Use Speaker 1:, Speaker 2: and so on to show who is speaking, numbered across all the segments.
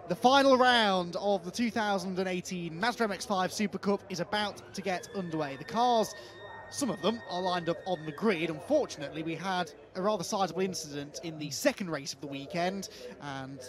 Speaker 1: The final round of the 2018 Mazda MX-5 Super Cup is about to get underway. The cars, some of them, are lined up on the grid. Unfortunately, we had a rather sizable incident in the second race of the weekend, and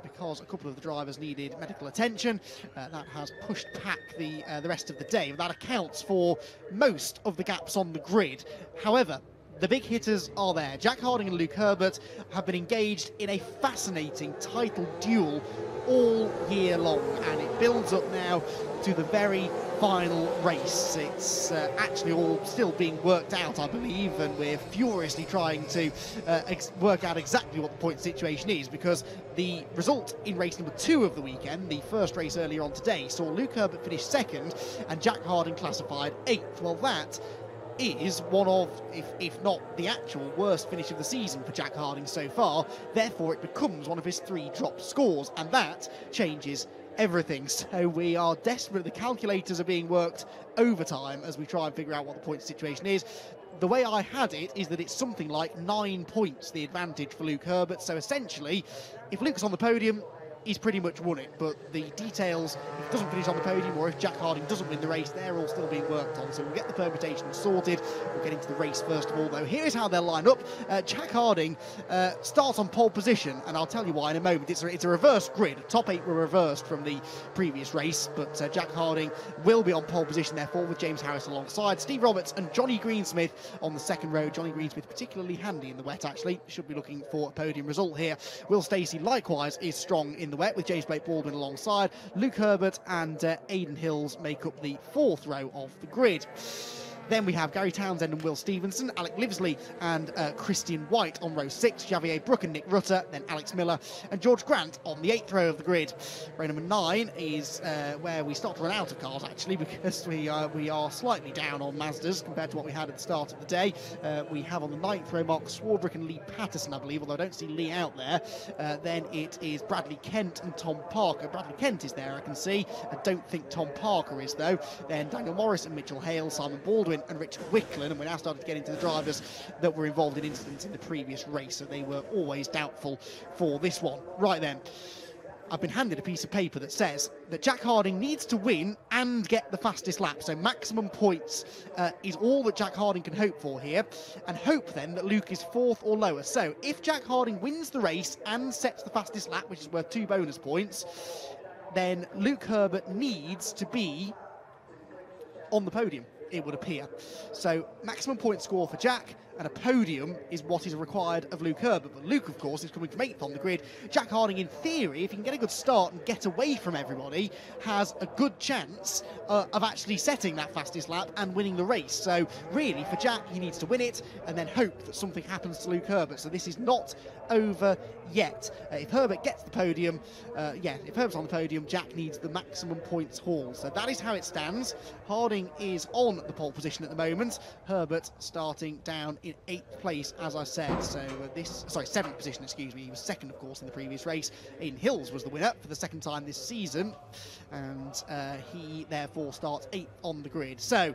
Speaker 1: because a couple of the drivers needed medical attention, that has pushed back the rest of the day. That accounts for most of the gaps on the grid. However, the big hitters are there. Jack Harding and Luke Herbert have been engaged in a fascinating title duel all year long, and it builds up now to the very final race. It's actually all still being worked out, I believe, and we're furiously trying to work out exactly what the point situation is, because the result in race number 2 of the weekend, the first race earlier on today, saw Luke Herbert finish 2nd and Jack Harding classified 8th. Well, that is one of, if not the actual worst finish of the season for Jack Harding so far. Therefore, it becomes one of his 3 drop scores, and that changes everything. So we are desperate. The calculators are being worked overtime as we try and figure out what the point situation is. The way I had it is that it's something like 9 points the advantage for Luke Herbert. So essentially, if Luke's on the podium, he's pretty much won it, but the details, if he doesn't finish on the podium or if Jack Harding doesn't win the race, they're all still being worked on. So we'll get the permutations sorted. We'll get into the race first of all, though. Here is how they'll line up. Jack Harding starts on pole position, and I'll tell you why in a moment. It's a reverse grid. Top 8 were reversed from the previous race, but Jack Harding will be on pole position, therefore, with James Harris alongside. Steve Roberts and Johnny Greensmith on the second row. Johnny Greensmith particularly handy in the wet, actually. Should be looking for a podium result here. Will Stacey likewise is strong in the wet, with James Blake Baldwin alongside. Luke Herbert and Aidan Hills make up the 4th row of the grid. Then we have Gary Townsend and Will Stevenson, Alec Livesley and Christian White on row 6, Javier Brook and Nick Rutter, then Alex Miller and George Grant on the 8th row of the grid. Row number 9 is where we start to run out of cars, actually, because we are slightly down on Mazdas compared to what we had at the start of the day. We have on the 9th row Mark Swarbrick and Lee Patterson, I believe, although I don't see Lee out there. Then it is Bradley Kent and Tom Parker. Bradley Kent is there, I can see. I don't think Tom Parker is, though. Then Daniel Morris and Mitchell Hale, Simon Baldwin and Richard Wickland, and we're now starting to get into the drivers that were involved in incidents in the previous race, so they were always doubtful for this one. Right then, I've been handed a piece of paper that says that Jack Harding needs to win and get the fastest lap, so maximum points is all that Jack Harding can hope for here, and hope then that Luke is 4th or lower. So if Jack Harding wins the race and sets the fastest lap, which is worth 2 bonus points, then Luke Herbert needs to be on the podium, it would appear. So maximum point score for Jack, and a podium is what is required of Luke Herbert. But Luke, of course, is coming from 8th on the grid. Jack Harding, in theory, if he can get a good start and get away from everybody, has a good chance of actually setting that fastest lap and winning the race. So really, for Jack, he needs to win it and then hope that something happens to Luke Herbert. So this is not over yet. If Herbert gets the podium, if Herbert's on the podium, Jack needs the maximum points haul. So that is how it stands. Harding is on the pole position at the moment. Herbert starting down in 8th place, as I said. So 7th position, excuse me. He was 2nd, of course, in the previous race. Aidan Hills was the winner for the 2nd time this season, and he therefore starts 8th on the grid. So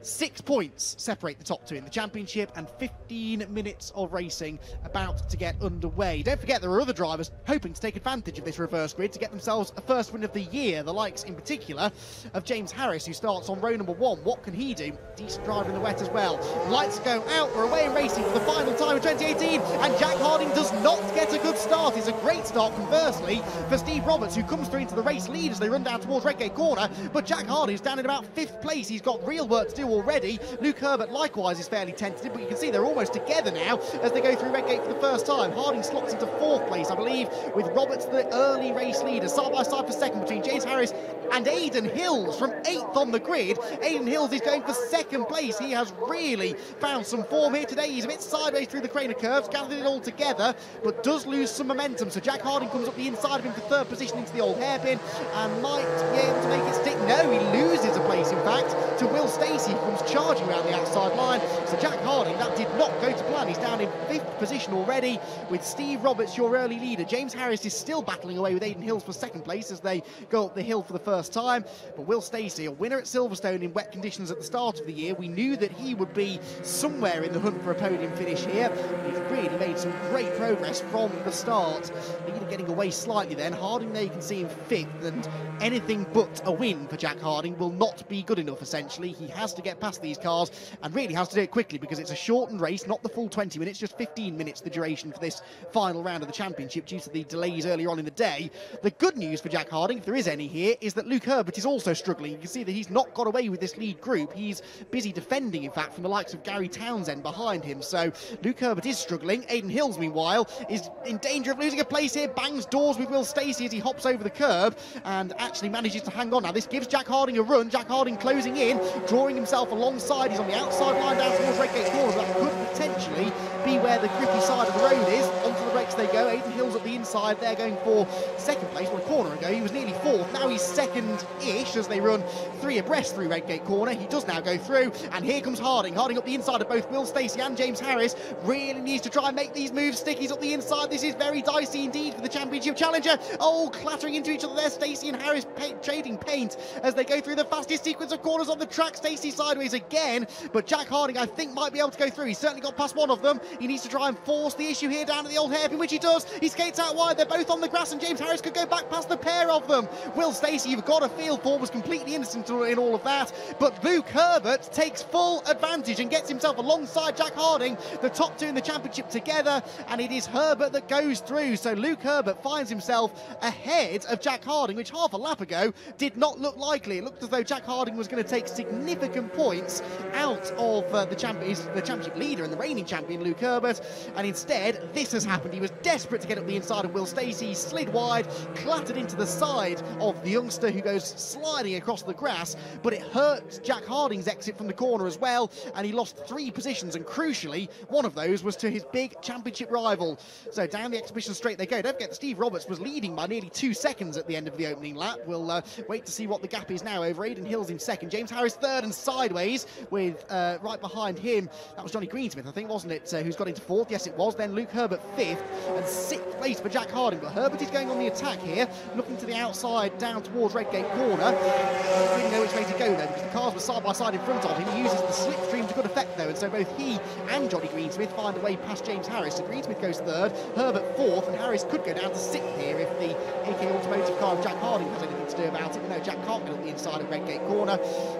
Speaker 1: 6 points separate the top 2 in the championship, and 15 minutes of racing about to get underway. Don't forget, there are other drivers hoping to take advantage of this reverse grid to get themselves a first win of the year, the likes in particular of James Harris, who starts on row number 1. What can he do? Decent driver in the wet as well. Lights go out. We're away in racing for the final time in 2018, and Jack Harding does not get a good start. It's a great start, conversely, for Steve Roberts, who comes through into the race lead as they run down towards Redgate Corner, but Jack Harding's down in about 5th place. He's got real work to do already. Luke Herbert likewise is fairly tentative, but you can see they're almost together now as they go through Redgate for the first time. Harding slots into 4th place, I believe, with Roberts the early race leader. Side by side for 2nd between James Harris and Aidan Hills from 8th on the grid. Aidan Hills is going for 2nd place. He has really found some form here today. He's a bit sideways through the Craner curves, gathered it all together, but does lose some momentum. So Jack Harding comes up the inside of him for 3rd position into the old hairpin and might be able to make it stick. No, he loses a place, in fact, to Will Stacey, comes charging around the outside line. So Jack Harding, that did not go to plan. He's down in 5th position already with Steve Roberts, your early leader. James Harris is still battling away with Aidan Hills for 2nd place as they go up the hill for the first time. But Will Stacey, a winner at Silverstone in wet conditions at the start of the year, we knew that he would be somewhere in the hunt for a podium finish here. He's really made some great progress from the start. Leader getting away slightly then. Harding there you can see in 5th, and anything but a win for Jack Harding will not be good enough essentially. He has to get past these cars and really has to do it quickly because it's a shortened race, not the full 20 minutes, just 15 minutes the duration for this final round of the championship due to the delays earlier on in the day. The good news for Jack Harding, if there is any here, is that Luke Herbert is also struggling. You can see that he's not got away with this lead group. He's busy defending, in fact, from the likes of Gary Townsend behind him. So Luke Herbert is struggling. Aidan Hills, meanwhile, is in danger of losing a place here. Bangs doors with Will Stacey as he hops over the curb and actually manages to hang on. Now, this gives Jack Harding a run. Jack Harding closing in, drawing himself alongside. He's on the outside line down towards Redgate Corner. That could potentially be where the grippy side of the road is. Onto the brakes they go. Aidan Hills at the inside. They're going for 2nd place. Well, a corner ago, he was nearly 4th. Now he's 2nd-ish as they run 3 abreast through Redgate Corner. He does now go through, and here comes Harding. Harding up the inside of both Will Stacey and James Harris. Really needs to try and make these moves stick. He's up the inside. This is very dicey indeed for the championship challenger. Oh, clattering into each other there. Stacey and Harris trading paint as they go through the fastest sequence of corners on the track. Stacey sideways again, but Jack Harding, I think, might be able to go through. He's certainly got past one of them. He needs to try and force the issue here down at the old hairpin, which he does. He skates out wide. They're both on the grass, and James Harris could go back past the pair of them. Will Stacey, you've got to feel for, was completely innocent in all of that, but Luke Herbert takes full advantage and gets himself alongside Jack Harding, the top 2 in the championship together, and it is Herbert that goes through. So Luke Herbert finds himself ahead of Jack Harding, which half a lap ago did not look likely. It looked as though Jack Harding was going to take significant points out of the championship leader and the reigning champion Luke Herbert, and instead this has happened. He was desperate to get up the inside of Will Stacey, slid wide, clattered into the side of the youngster who goes sliding across the grass, but it hurt Jack Harding's exit from the corner as well, and he lost 3 positions, and crucially one of those was to his big championship rival. So down the exhibition straight they go. Don't forget that Steve Roberts was leading by nearly 2 seconds at the end of the opening lap. We'll wait to see what the gap is now over Aidan Hills in 2nd, James Harris 3rd and sideways with right behind him, that was Johnny Greensmith, I think, wasn't it, who's got into 4th? Yes, it was. Then Luke Herbert 5th, and 6th place for Jack Harding. But Herbert is going on the attack here, looking to the outside down towards Redgate Corner. He didn't know which way to go though, because the cars were side by side in front of him. He uses the slipstream to good effect though, and so both he and Johnny Greensmith find a way past James Harris. So Greensmith goes 3rd, Herbert 4th, and Harris could go down to 6th here if the AK Automotive car of Jack Harding has anything to do about it. But no, Jack can't get up the inside of Redgate Corner,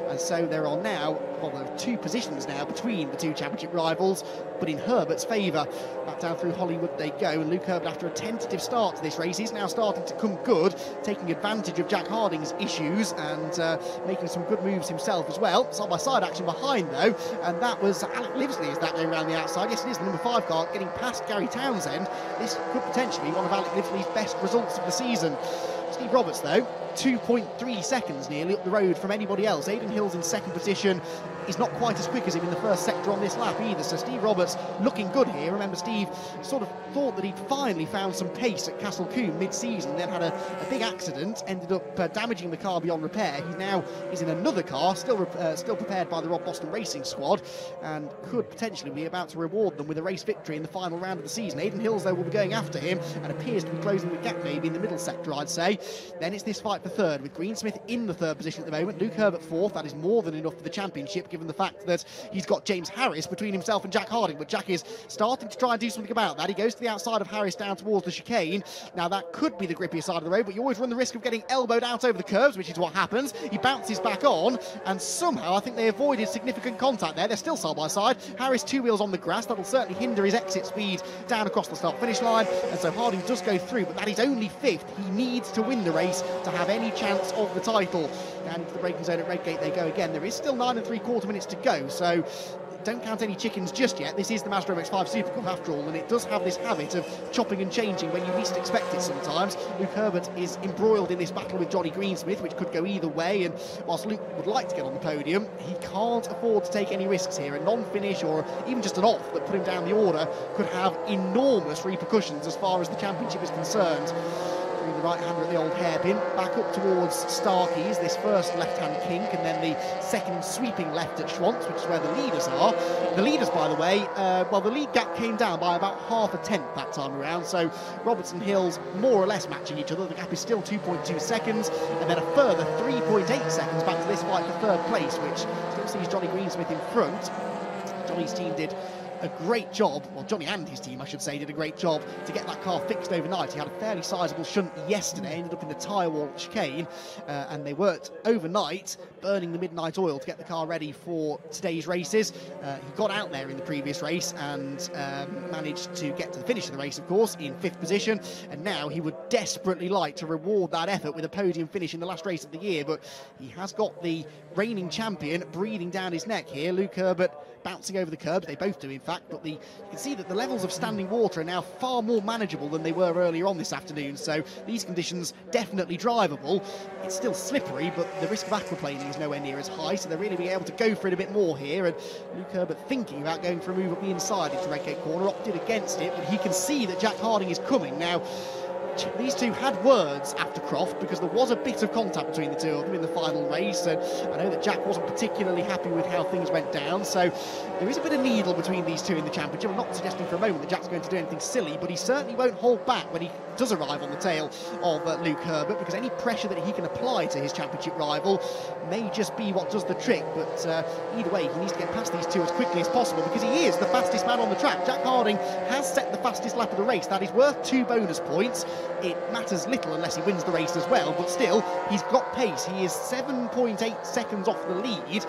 Speaker 1: and so there are now, well, there are 2 positions now between the 2 championship rivals, but in Herbert's favour. Back down through Hollywood they go, and Luke Herbert, after a tentative start to this race, is now starting to come good, taking advantage of Jack Harding's issues and making some good moves himself as well. Side by side action behind though, and that was Alec Livesley is that going around the outside. Yes, it is the number 5 car getting past Gary Townsend. This could potentially be one of Alec Livesley's best results of the season. Steve Roberts though, 2.3 seconds nearly up the road from anybody else. Aidan Hills in 2nd position. He's not quite as quick as him in the first sector on this lap either, so Steve Roberts looking good here. Remember, Steve sort of thought that he'd finally found some pace at Castle Combe mid-season, then had a big accident, ended up damaging the car beyond repair. He now is in another car, still prepared by the Rob Boston Racing squad, and could potentially be about to reward them with a race victory in the final round of the season. Aidan Hills, though, will be going after him and appears to be closing the gap maybe in the middle sector, I'd say. Then it's this fight for 3rd, with Greensmith in the 3rd position at the moment. Luke Herbert 4th. That is more than enough for the championship, given the fact that he's got James Harris between himself and Jack Harding. But Jack is starting to try and do something about that. He goes to the outside of Harris down towards the chicane. Now, that could be the grippier side of the road, but you always run the risk of getting elbowed out over the curves, which is what happens. He bounces back on, and somehow I think they avoided significant contact there. They're still side by side. Harris 2 wheels on the grass. That'll certainly hinder his exit speed down across the start-finish line, and so Harding does go through, but that is only 5th. He needs to win the race to have any chance of the title. And into the braking zone at Redgate they go again. There is still 9 3/4 minutes to go, so don't count any chickens just yet. This is the Mazda MX-5 Super Cup after all, and it does have this habit of chopping and changing when you least expect it sometimes. Luke Herbert is embroiled in this battle with Johnny Greensmith, which could go either way, and whilst Luke would like to get on the podium, he can't afford to take any risks here. A non-finish or even just an off that put him down the order could have enormous repercussions as far as the championship is concerned. through the right-hander at the old hairpin, back up towards Starkey's, this first left-hand kink, and then the second sweeping left at Schwantz, which is where the leaders are. The leaders, by the way, well, the lead gap came down by about half a tenth that time around, so Roberts and Hills more or less matching each other. The gap is still 2.2 seconds, and then a further 3.8 seconds back to this fight for third place, which still sees Johnny Greensmith in front. Johnny's team did a great job, well, Johnny and his team, I should say, did a great job to get that car fixed overnight. He had a fairly sizable shunt yesterday, ended up in the tyre wall chicane, and they worked overnight, burning the midnight oil to get the car ready for today's races. He got out there in the previous race and managed to get to the finish of the race, of course, in 5th position, and now he would desperately like to reward that effort with a podium finish in the last race of the year, but he has got the reigning champion breathing down his neck here. Luke Herbert bouncing over the curbs, they both do in fact, but you can see that the levels of standing water are now far more manageable than they were earlier on this afternoon, so these conditions definitely drivable. It's still slippery, but the risk of aquaplaning is nowhere near as high, so they're really being able to go for it a bit more here, and Luke Herbert thinking about going for a move up the inside into Redgate Corner, opted against it, but he can see that Jack Harding is coming. Now, these two had words after Croft because there was a bit of contact between the two of them in the final race, and I know that Jack wasn't particularly happy with how things went down, so there is a bit of needle between these two in the championship. I'm not suggesting for a moment that Jack's going to do anything silly, but he certainly won't hold back when he does arrive on the tail of Luke Herbert, because any pressure that he can apply to his championship rival may just be what does the trick. But either way, he needs to get past these two as quickly as possible, because he is the fastest man on the track. Jack Harding has set the fastest lap of the race. That is worth 2 bonus points. It matters little unless he wins the race as well, but still, he's got pace. He is 7.8 seconds off the lead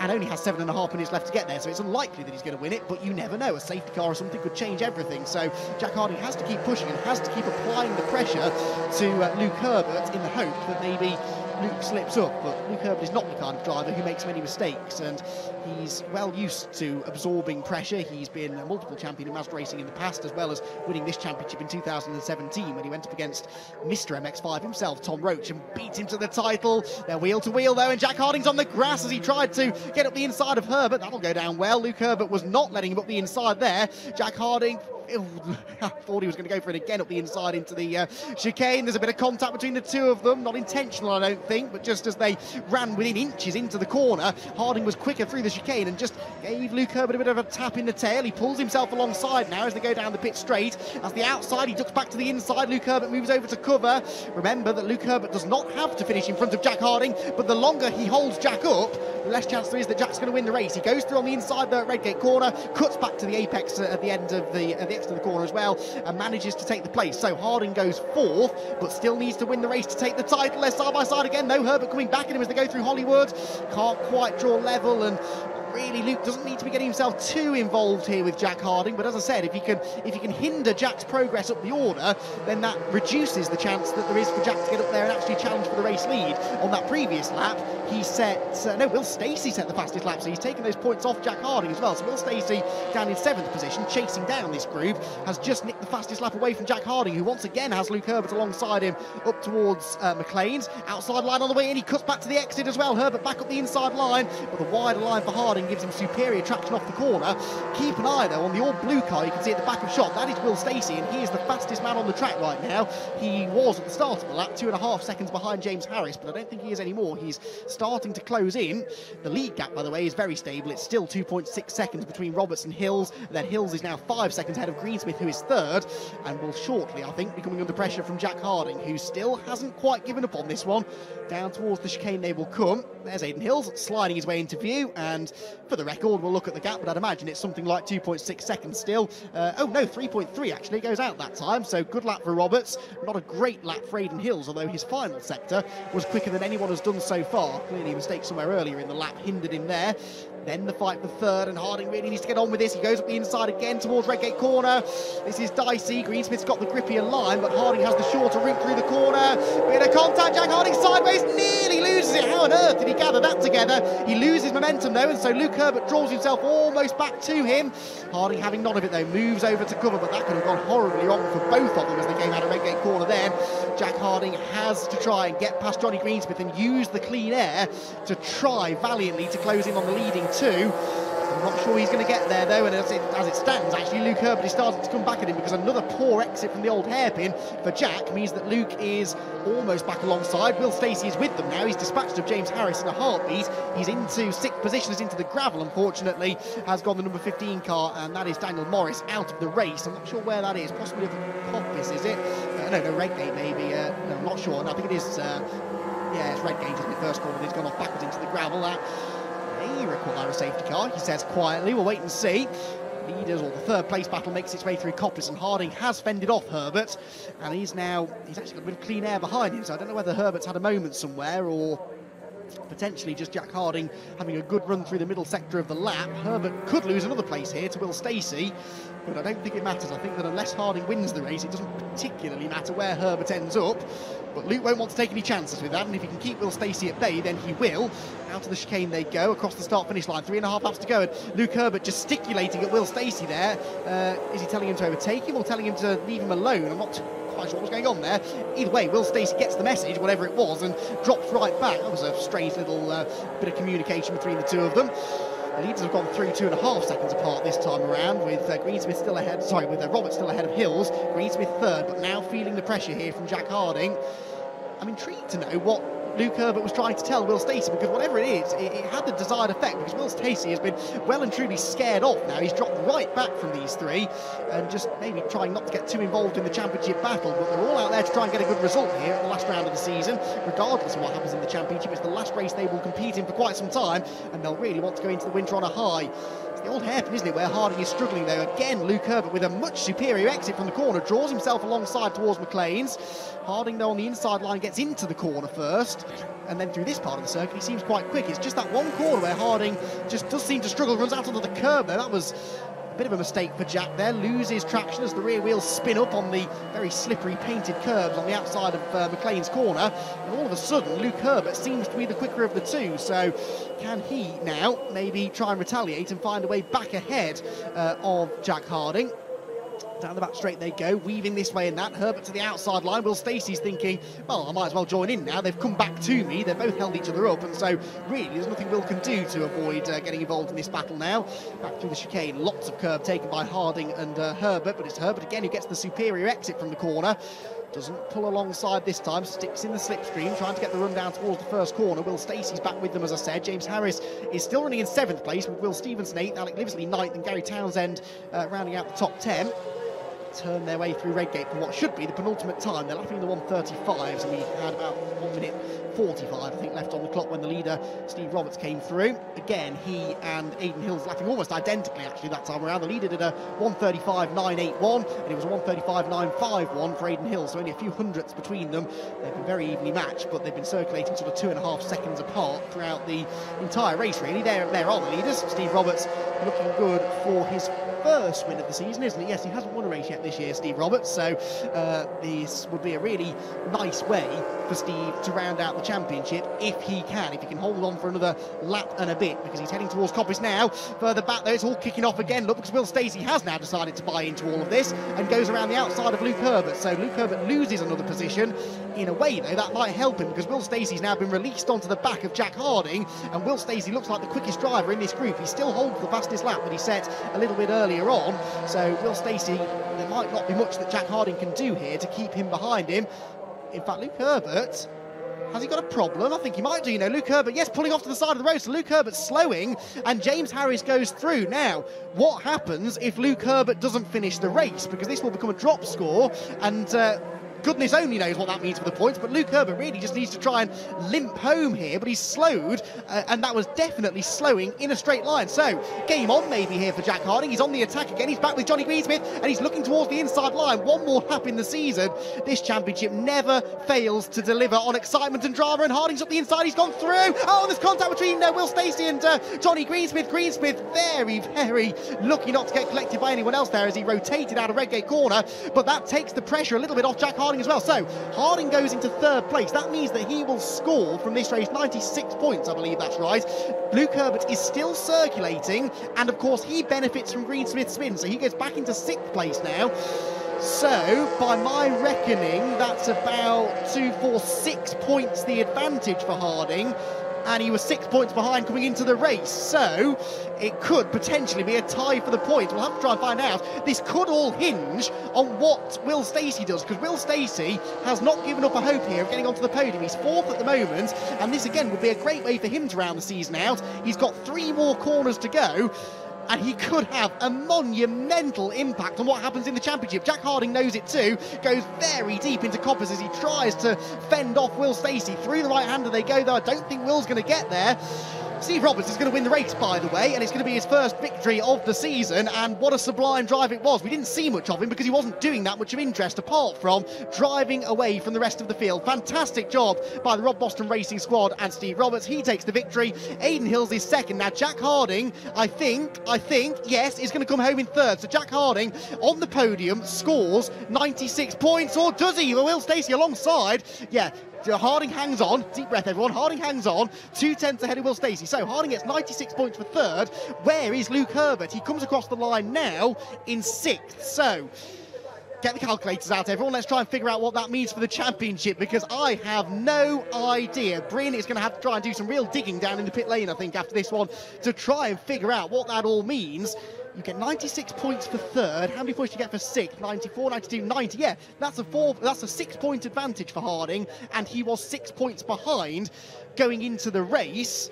Speaker 1: and only has 7.5 minutes left to get there, so it's unlikely that he's going to win it, but you never know. A safety car or something could change everything, so Jack Harding has to keep pushing and has to keep applying the pressure to Luke Herbert in the hope that maybe Luke slips up, but Luke Herbert is not the kind of driver who makes many mistakes, and he's well used to absorbing pressure. He's been a multiple champion in Mazda racing in the past, as well as winning this championship in 2017 when he went up against Mr. MX5 himself, Tom Roach, and beat him to the title. They're wheel to wheel though, and Jack Harding's on the grass as he tried to get up the inside of Herbert. That'll go down well. Luke Herbert was not letting him up the inside there. Jack Harding, I thought he was going to go for it again up the inside into the chicane. There's a bit of contact between the two of them, not intentional I don't think, but just as they ran within inches into the corner, Harding was quicker through the chicane and just gave Luke Herbert a bit of a tap in the tail. He pulls himself alongside now as they go down the pit straight. As the outside, he ducks back to the inside. Luke Herbert moves over to cover. Remember that Luke Herbert does not have to finish in front of Jack Harding, but the longer he holds Jack up, the less chance there is that Jack's going to win the race. He goes through on the inside there at Redgate Corner, cuts back to the apex at the end of the exit of the corner as well, and manages to take the place. So Harding goes 4th, but still needs to win the race to take the title. They're side by side again, though. Herbert coming back at him as they go through Hollywood. Can't quite draw level, and really Luke doesn't need to be getting himself too involved here with Jack Harding, but as I said, if you can hinder Jack's progress up the order, then that reduces the chance that there is for Jack to get up there and actually challenge for the race lead. On that previous lap, he set Will Stacey set the fastest lap, so he's taken those points off Jack Harding as well. So Will Stacey down in 7th position, chasing down this group, has just nicked the fastest lap away from Jack Harding, who once again has Luke Herbert alongside him up towards McLean's. Outside line on the way in, he cuts back to the exit as well. Herbert back up the inside line, but the wider line for Harding gives him superior traction off the corner. Keep an eye though on the all blue car you can see at the back of shot. That is Will Stacey, and he is the fastest man on the track right now. He was at the start of the lap 2.5 seconds behind James Harris, but I don't think he is anymore. He's starting to close in. The lead gap, by the way, is very stable. It's still 2.6 seconds between Roberts and Hills. Then Hills is now 5 seconds ahead of Greensmith, who is 3rd, and will shortly, I think, be coming under pressure from Jack Harding, who still hasn't quite given up on this one. Down towards the chicane they will come. There's Aidan Hills sliding his way into view, and for the record, we'll look at the gap, but I'd imagine it's something like 2.6 seconds still. Oh no, 3.3 actually, goes out that time, so good lap for Roberts. Not a great lap for Aidan Hills, although his final sector was quicker than anyone has done so far. Clearly a mistake somewhere earlier in the lap hindered him there. Then the fight for 3rd, and Harding really needs to get on with this. He goes up the inside again towards Redgate Corner. This is dicey. Greensmith's got the grippier line, but Harding has the shorter route through the corner. Bit of contact, Jack Harding sideways, nearly loses it. How on earth did he gather that together? He loses momentum though, and so Luke Herbert draws himself almost back to him. Harding having none of it though, moves over to cover, but that could have gone horribly wrong for both of them as they came out of Redgate Corner then. Jack Harding has to try and get past Johnny Greensmith and use the clean air to try valiantly to close in on the leading two. I'm not sure he's going to get there though, and as it stands, actually, Luke Herbert is starting to come back at him because another poor exit from the old hairpin for Jack means that Luke is almost back alongside. Will Stacey is with them now. He's dispatched of James Harris in a heartbeat. He's into sixth position, is into the gravel, unfortunately, has gone the number 15 car, and that is Daniel Morris out of the race. I'm not sure where that is, possibly of Coppice, is it? No, Redgate maybe, no, I'm not sure. No, I think it is, yeah, it's Redgate, isn't it? First corner, he's gone off backwards into the gravel. That may require a safety car, he says quietly. We'll wait and see. Leaders, or the third place battle, makes its way through Coppice, and Harding has fended off Herbert, and he's actually got a bit of clean air behind him, so I don't know whether Herbert's had a moment somewhere or potentially just Jack Harding having a good run through the middle sector of the lap. Herbert could lose another place here to Will Stacey, but I don't think it matters. I think that unless Harding wins the race, it doesn't particularly matter where Herbert ends up. But Luke won't want to take any chances with that, and if he can keep Will Stacey at bay, then he will. Out of the chicane they go, across the start-finish line, 3.5 laps to go, and Luke Herbert gesticulating at Will Stacey there. Is he telling him to overtake him or telling him to leave him alone? I'm not quite sure what's going on there. Either way, Will Stacey gets the message, whatever it was, and drops right back. That was a strange little bit of communication between the two of them. The leaders have gone through 2.5 seconds apart this time around, with Greensmith still ahead, with Roberts still ahead of Hills. Greensmith third, but now feeling the pressure here from Jack Harding. I'm intrigued to know what Luke Herbert was trying to tell Will Stacey, because whatever it is, it had the desired effect, because Will Stacey has been well and truly scared off now. He's dropped right back from these three, and just maybe trying not to get too involved in the championship battle, but they're all out there to try and get a good result here at the last round of the season. Regardless of what happens in the championship, it's the last race they will compete in for quite some time, and they'll really want to go into the winter on a high. It's the old hairpin, isn't it, where Harding is struggling though. Again, Luke Herbert with a much superior exit from the corner, draws himself alongside towards McLean's. Harding though on the inside line gets into the corner first, and then through this part of the circuit he seems quite quick. It's just that one corner where Harding just does seem to struggle, runs out onto the curb there. That was a bit of a mistake for Jack there, loses traction as the rear wheels spin up on the very slippery painted curbs on the outside of McLean's corner, and all of a sudden Luke Herbert seems to be the quicker of the two. So can he now maybe try and retaliate and find a way back ahead of Jack Harding? Down the back straight they go, weaving this way and that. Herbert to the outside line. Will Stacey's thinking, well, I might as well join in now. They've come back to me. They've both held each other up, and so really there's nothing Will can do to avoid getting involved in this battle now. Back through the chicane, lots of curb taken by Harding and Herbert, but it's Herbert again who gets the superior exit from the corner. Doesn't pull alongside this time, sticks in the slipstream, trying to get the run down towards the first corner. Will Stacey's back with them, as I said. James Harris is still running in 7th place, with Will Stevenson 8th, Alec Livesley 9th, and Gary Townsend rounding out the top 10. Turn their way through Redgate for what should be the penultimate time. They're lapping the 1:35s, and we had about 1 minute 45, I think, left on the clock when the leader, Steve Roberts, came through. Again, he and Aidan Hills lapping almost identically, actually, that time around. The leader did a 1:35.981, and it was a 1:35.951 for Aidan Hills, so only a few hundredths between them. They've been very evenly matched, but they've been circulating sort of 2.5 seconds apart throughout the entire race, really. There are the leaders. Steve Roberts looking good for his first win of the season, isn't it? Yes, he hasn't won a race yet this year, Steve Roberts, so this would be a really nice way for Steve to round out the championship if he can hold on for another lap and a bit, because he's heading towards Coppice now. Further back though, it's all kicking off again. Look, because Will Stacey has now decided to buy into all of this and goes around the outside of Luke Herbert, so Luke Herbert loses another position. In a way though, that might help him, because Will Stacey's now been released onto the back of Jack Harding, and Will Stacey looks like the quickest driver in this group. He still holds the fastest lap that he set a little bit earlier on, so Will Stacey, there might not be much that Jack Harding can do here to keep him behind him. In fact, Luke Herbert, has he got a problem? I think he might do, you know. Luke Herbert, yes, pulling off to the side of the road, so Luke Herbert's slowing, and James Harris goes through. Now, what happens if Luke Herbert doesn't finish the race? Because this will become a drop score, and goodness only knows what that means for the points, but Luke Herbert really just needs to try and limp home here, but he's slowed, and that was definitely slowing in a straight line. So, game on maybe here for Jack Harding. He's on the attack again. He's back with Johnny Greensmith, and he's looking towards the inside line. One more lap in the season. This championship never fails to deliver on excitement and drama, and Harding's up the inside. He's gone through. Oh, there's contact between Will Stacey and Johnny Greensmith. Greensmith very, very lucky not to get collected by anyone else there as he rotated out of Redgate corner, but that takes the pressure a little bit off Jack Harding as well. So Harding goes into 3rd place. That means that he will score from this race 96 points, I believe that's right. Luke Herbert is still circulating, and of course he benefits from Greensmith's spin, so he goes back into 6th place now. So, by my reckoning, that's about 2, 4, 6 points the advantage for Harding. And he was 6 points behind coming into the race. So, it could potentially be a tie for the points. We'll have to try and find out. This could all hinge on what Will Stacey does, because Will Stacey has not given up a hope here of getting onto the podium. He's 4th at the moment, and this again would be a great way for him to round the season out. He's got 3 more corners to go, and he could have a monumental impact on what happens in the championship. Jack Harding knows it too, goes very deep into coppers as he tries to fend off Will Stacey. Through the right-hander they go, though I don't think Will's going to get there. Steve Roberts is going to win the race, by the way, and it's going to be his first victory of the season, and what a sublime drive it was. We didn't see much of him because he wasn't doing that much of interest apart from driving away from the rest of the field. Fantastic job by the Rob Boston Racing squad and Steve Roberts. He takes the victory. Aidan Hills is second. Now, Jack Harding, I think, yes, is going to come home in third. So Jack Harding on the podium scores 96 points, or does he? Will Stacey alongside. Yeah. Harding hangs on. Deep breath, everyone. Harding hangs on. 2/10 ahead of Will Stacey. So Harding gets 96 points for third. Where is Luke Herbert? He comes across the line now in 6th. So get the calculators out, everyone. Let's try and figure out what that means for the championship, because I have no idea. Bryn is going to have to try and do some real digging down in the pit lane, I think, after this one, to try and figure out what that all means. You get 96 points for third. How many points do you get for 6th? 94, 92, 90. Yeah, that's a 6-point advantage for Harding, and he was 6 points behind going into the race.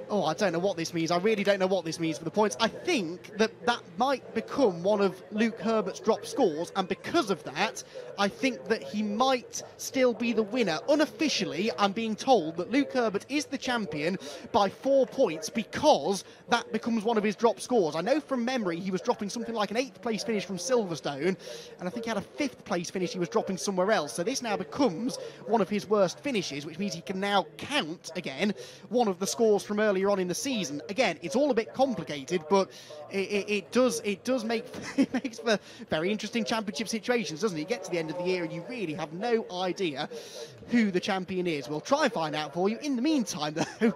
Speaker 1: Oh, I don't know what this means. I really don't know what this means for the points. I think that might become one of Luke Herbert's drop scores, and because of that, I think that he might still be the winner. Unofficially, I'm being told that Luke Herbert is the champion by 4 points because that becomes one of his drop scores. I know from memory he was dropping something like an 8th place finish from Silverstone, and I think he had a 5th place finish he was dropping somewhere else. So this now becomes one of his worst finishes, which means he can now count, again, one of the scores from earlier on in the season. Again, it's all a bit complicated, but it does make it makes for very interesting championship situations, doesn't it? You get to the end of the year and you really have no idea who the champion is. We'll try and find out for you. In the meantime, though,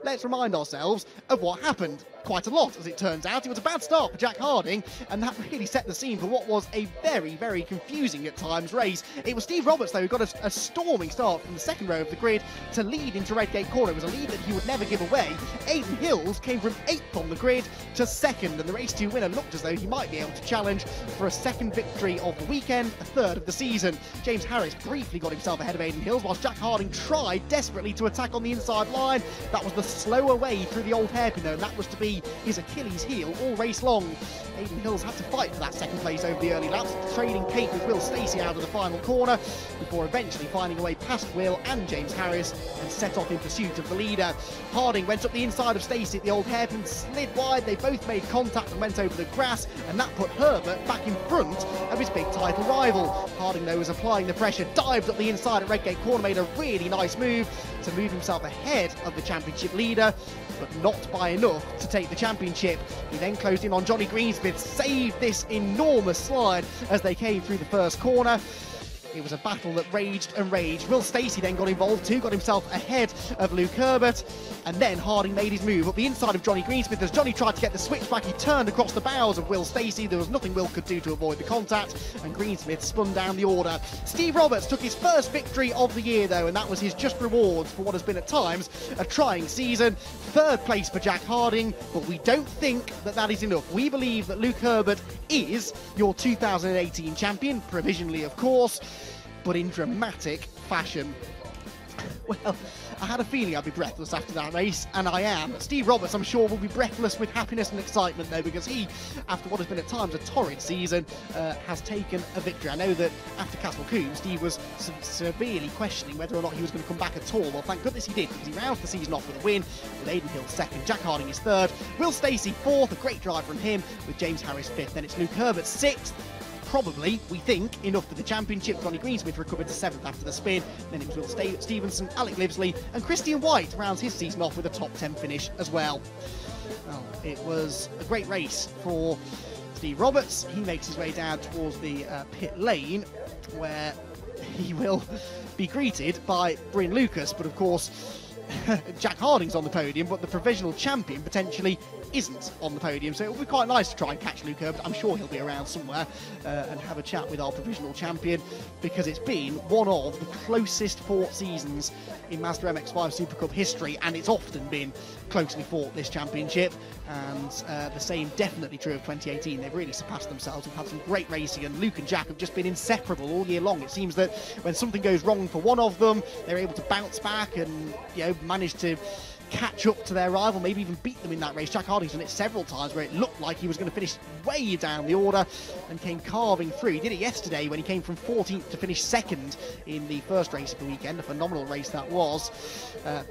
Speaker 1: let's remind ourselves of what happened. Quite a lot, as it turns out. It was a bad start for Jack Harding, and that really set the scene for what was a very, very confusing at times race. It was Steve Roberts, though, who got a storming start from the second row of the grid to lead into Redgate Corner. It was a lead that he would never give away. Aidan Hills came from 8th on the grid to 2nd, and the race 2 winner looked as though he might be able to challenge for a 2nd victory of the weekend, a 3rd of the season. James Harris briefly got himself ahead of Aidan Hills, whilst Jack Harding tried desperately to attack on the inside line. That was the slower way through the old hairpin, though, and that was to be his Achilles heel all race long. Aidan Hills had to fight for that 2nd place over the early laps, trading Kate with Will Stacey out of the final corner, before eventually finding a way past Will and James Harris and set off in pursuit of the leader. Harding went up the inside of Stacey at the old hairpin, slid wide, they both made contact and went over the grass, and that put Herbert back in front of his big title rival. Harding, though, was applying the pressure, dived up the inside at Redgate Corner, made a really nice move to move himself ahead of the championship leader, but not by enough to take the championship. He then closed in on Johnny Greensmith, saved this enormous slide as they came through the first corner. It was a battle that raged and raged. Will Stacey then got involved too, got himself ahead of Luke Herbert, and then Harding made his move up the inside of Johnny Greensmith. As Johnny tried to get the switch back, he turned across the bows of Will Stacey. There was nothing Will could do to avoid the contact, and Greensmith spun down the order. Steve Roberts took his first victory of the year, though, and that was his just rewards for what has been at times a trying season. 3rd place for Jack Harding, but we don't think that that is enough. We believe that Luke Herbert is your 2018 champion, provisionally of course, but in dramatic fashion. Well, I had a feeling I'd be breathless after that race, and I am. Steve Roberts, I'm sure, will be breathless with happiness and excitement, though, because he, after what has been at times a torrid season, has taken a victory. I know that after Castle Combe, Steve was severely questioning whether or not he was going to come back at all. Well, thank goodness he did, because he roused the season off with a win, with Aidan Hill 2nd, Jack Harding is 3rd, Will Stacey 4th, a great drive from him, with James Harris 5th. Then it's Luke Herbert 6th. Probably, we think, enough for the championship. Johnny Greensmith recovered to 7th after the spin. Then it was Will Stevenson, Alec Livesley, and Christian White rounds his season off with a top 10 finish as well. Well, it was a great race for Steve Roberts. He makes his way down towards the pit lane, where he will be greeted by Bryn Lucas, but of course Jack Harding's on the podium, but the provisional champion potentially isn't on the podium. So it will be quite nice to try and catch Luke Herbert. I'm sure he'll be around somewhere and have a chat with our provisional champion, because it's been one of the closest fought seasons in Mazda MX-5 Super Cup history, and it's often been closely fought, this championship. And the same definitely true of 2018. They've really surpassed themselves. We've had some great racing, and Luke and Jack have just been inseparable all year long. It seems that when something goes wrong for one of them, they're able to bounce back and, you know, manage to catch up to their rival, maybe even beat them in that race. Jack Hardy's done it several times where it looked like he was going to finish way down the order and came carving through. He did it yesterday when he came from 14th to finish second in the first race of the weekend. A phenomenal race that was.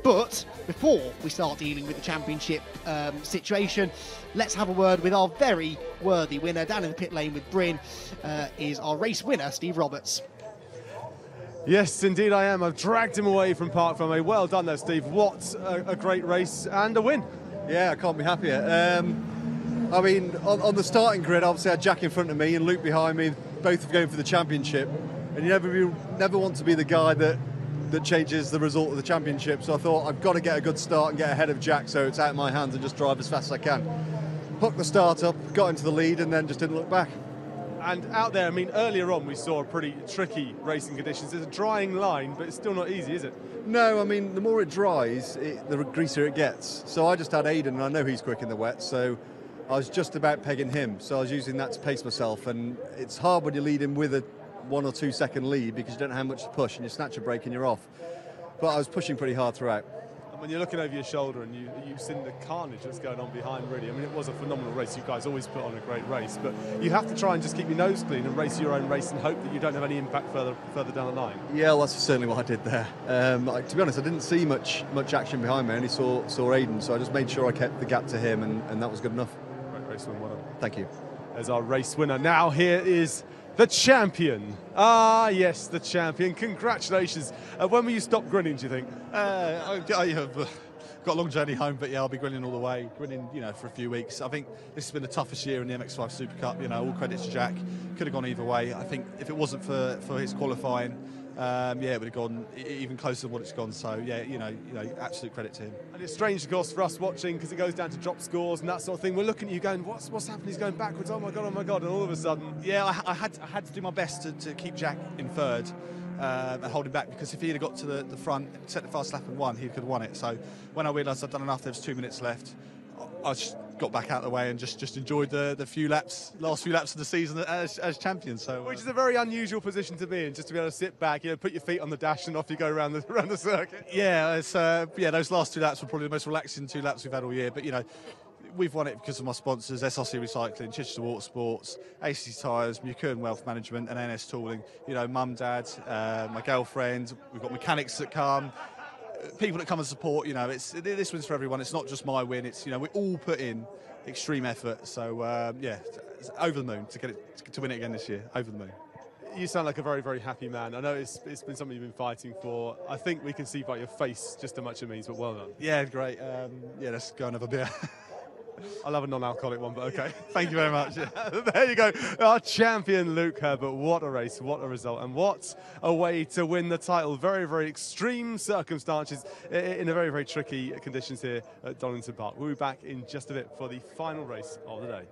Speaker 1: But before we start dealing with the championship situation, let's have a word with our very worthy winner. Down in the pit lane with Bryn is our race winner, Steve Roberts.
Speaker 2: Yes, indeed I am. I've dragged him away from Park Fermé. Well done there, Steve. What a great race and a win.
Speaker 3: Yeah, I can't be happier. I mean, on the starting grid, obviously I had Jack in front of me and Luke behind me, both going for the championship. And you never want to be the guy that changes the result of the championship. So I thought, I've got to get a good start and get ahead of Jack, so it's out of my hands and just drive as fast as I can. Hooked the start up, got into the lead, and then just didn't look back.
Speaker 2: And out there, I mean, earlier on we saw pretty tricky racing conditions. It's a drying line, but it's still not easy, is it?
Speaker 3: No, I mean, the more it dries, the greasier it gets. So I just had Aiden, and I know he's quick in the wet, so I was just about pegging him. So I was using that to pace myself, and it's hard when you lead him with a 1 or 2 second lead because you don't know how much to push, and you snatch a break and you're off. But I was pushing pretty hard throughout.
Speaker 2: When you're looking over your shoulder and you've seen the carnage that's going on behind, really. I mean, it was a phenomenal race. You guys always put on a great race, but you have to try and just keep your nose clean and race your own race and hope that you don't have any impact further down the line. Yeah,
Speaker 3: well, that's certainly what I did there. To be honest, I didn't see much action behind me. I only saw Aiden, so I just made sure I kept the gap to him, and that was good enough.
Speaker 2: Great race win, well done.
Speaker 3: Thank you.
Speaker 2: As our race winner, now here is the champion. Ah, yes, the champion. Congratulations. When will you stop grinning, do you think?
Speaker 4: I have got a long journey home, but yeah, I'll be grinning all the way, grinning, you know, for a few weeks. I think this has been the toughest year in the MX-5 Super Cup. You know, all credit to Jack. Could have gone either way. I think if it wasn't for his qualifying, yeah, it would have gone even closer than what it's gone. So yeah, you know, absolute credit to him.
Speaker 2: And it's strange, of course, for us watching, because it goes down to drop scores and that sort of thing. We're looking at you going, what's happening? He's going backwards. Oh my god! And all of a sudden,
Speaker 4: yeah, I had to do my best to keep Jack in third. And hold him back, because if he'd have got to the front, set the fast lap and won, he could have won it. So when I realised I'd done enough, there was 2 minutes left, I just got back out of the way and just enjoyed the last few laps of the season as champion. So
Speaker 2: which is a very unusual position to be in, just to be able to sit back, you know, put your feet on the dash and off you go around the circuit.
Speaker 4: Yeah, it's yeah, those last 2 laps were probably the most relaxing 2 laps we've had all year. But you know, we've won it because of my sponsors, SRC Recycling, Chichester Water Sports, ACC Tyres, McKern Wealth Management and NS Tooling. You know, mum, dad, my girlfriend, we've got mechanics that come, people that come and support. You know, this wins for everyone. It's not just my win. It's, you know, we all put in extreme effort. So yeah, it's over the moon to win it again this year. Over the moon.
Speaker 2: You sound like a very, very happy man. I know it's been something you've been fighting for. I think we can see by your face just how much it means, but well done.
Speaker 4: Yeah, great. Yeah, let's go and have a beer.
Speaker 2: I'll have a non-alcoholic one, but okay.
Speaker 4: Thank you very much.
Speaker 2: There you go. Our champion, Luke Herbert. What a race, what a result, and what a way to win the title. Very, very extreme circumstances in a very, very tricky conditions here at Donington Park. We'll be back in just a bit for the final race of the day.